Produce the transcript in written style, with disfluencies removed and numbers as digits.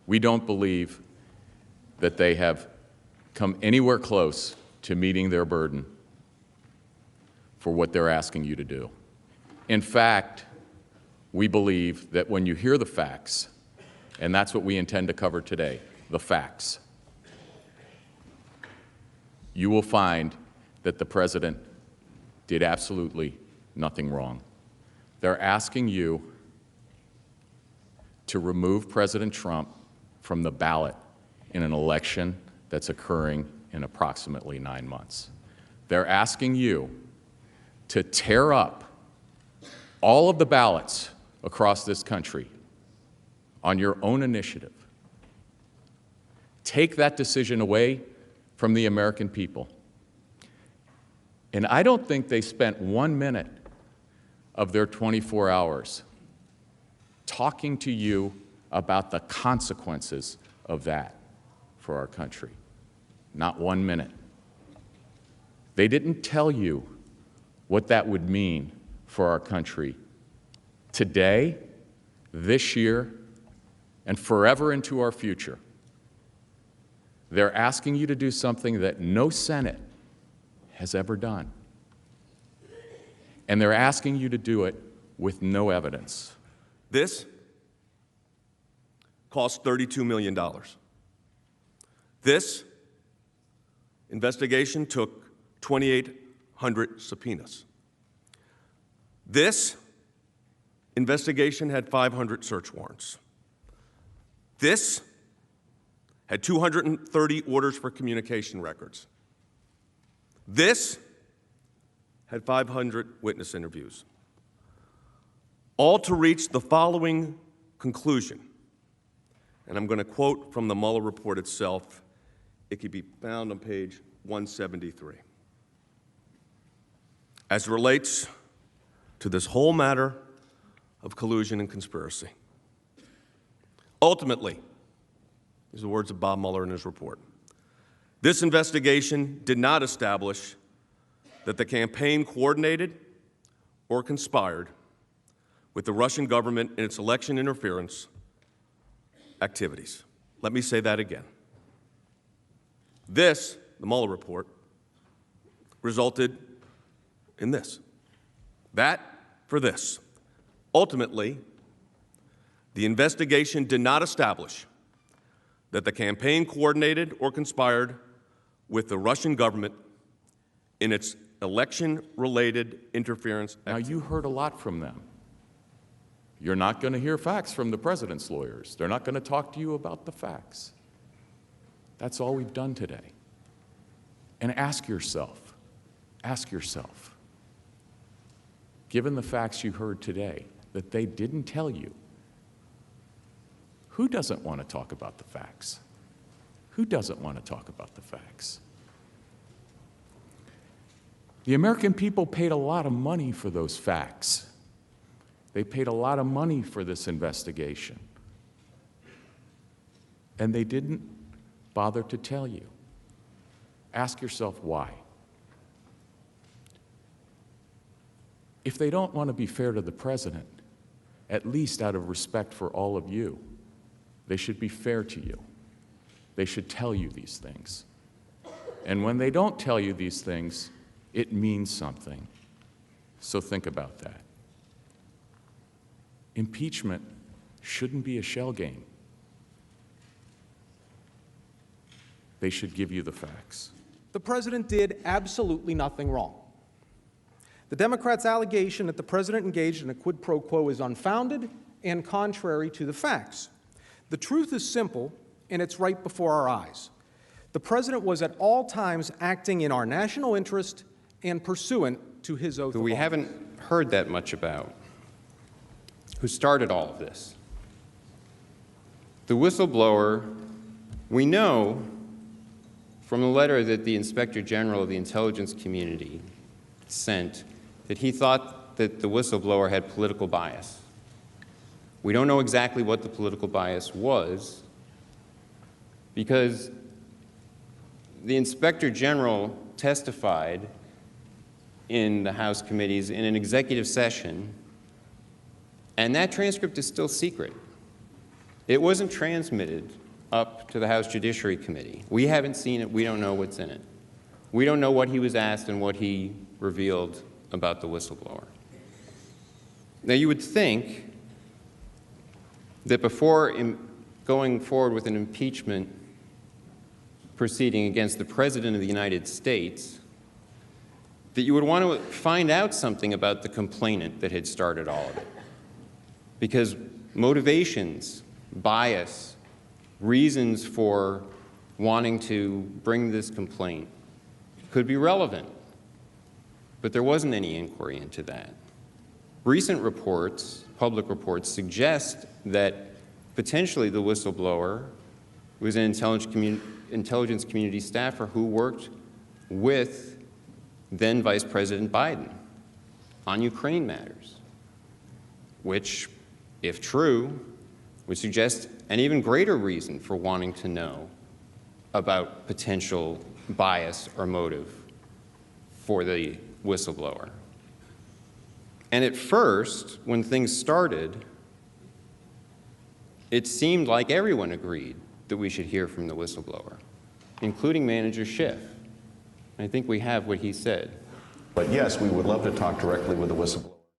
We don't believe that they have come anywhere close to meeting their burden for what they're asking you to do. In fact, we believe that when you hear the facts, and that's what we intend to cover today, the facts, you will find that the president did absolutely nothing wrong. They're asking you to remove President Trump from the ballot in an election that's occurring in approximately 9 months. They're asking you to tear up all of the ballots across this country on your own initiative. Take that decision away from the American people. And I don't think they spent 1 minute of their 24 hours talking to you about the consequences of that for our country. Not 1 minute. They didn't tell you what that would mean for our country today, this year, and forever into our future. They're asking you to do something that no Senate has ever done. And they're asking you to do it with no evidence. This cost $32 million. This investigation took 2,800 subpoenas. This investigation had 500 search warrants. This had 230 orders for communication records. This had 500 witness interviews, all to reach the following conclusion. And I'm going to quote from the Mueller report itself. It can be found on page 173. As it relates to this whole matter of collusion and conspiracy. Ultimately, these are the words of Bob Mueller in his report, this investigation did not establish that the campaign coordinated or conspired with the Russian government in its election interference activities. Let me say that again. This, the Mueller report, resulted in this. That for this. Ultimately, the investigation did not establish that the campaign coordinated or conspired with the Russian government in its election-related interference activities. Now, you heard a lot from them. You're not going to hear facts from the president's lawyers. They're not going to talk to you about the facts. That's all we've done today. And ask yourself, given the facts you heard today that they didn't tell you, who doesn't want to talk about the facts? Who doesn't want to talk about the facts? The American people paid a lot of money for those facts. They paid a lot of money for this investigation. And they didn't bother to tell you. Ask yourself why. If they don't want to be fair to the president, at least out of respect for all of you, they should be fair to you. They should tell you these things. And when they don't tell you these things, it means something. So think about that. Impeachment shouldn't be a shell game. They should give you the facts. The president did absolutely nothing wrong. The Democrats' allegation that the president engaged in a quid pro quo is unfounded and contrary to the facts. The truth is simple, and it's right before our eyes. The president was at all times acting in our national interest and pursuant to his oath of office. We haven't heard that much about who started all of this. The whistleblower, we know from the letter that the Inspector General of the intelligence community sent that he thought that the whistleblower had political bias. We don't know exactly what the political bias was because the Inspector General testified in the House committees in an executive session, and that transcript is still secret. It wasn't transmitted up to the House Judiciary Committee. We haven't seen it. We don't know what's in it. We don't know what he was asked and what he revealed about the whistleblower. Now, you would think that before going forward with an impeachment proceeding against the President of the United States, that you would want to find out something about the complainant that had started all of it. Because motivations, bias, reasons for wanting to bring this complaint could be relevant, but there wasn't any inquiry into that. Recent reports, public reports, suggest that potentially the whistleblower was an intelligence community staffer who worked with then Vice President Biden on Ukraine matters, which, if true, would suggest an even greater reason for wanting to know about potential bias or motive for the whistleblower. And at first, when things started, it seemed like everyone agreed that we should hear from the whistleblower, including Manager Schiff. I think we have what he said. But yes, we would love to talk directly with the whistleblower.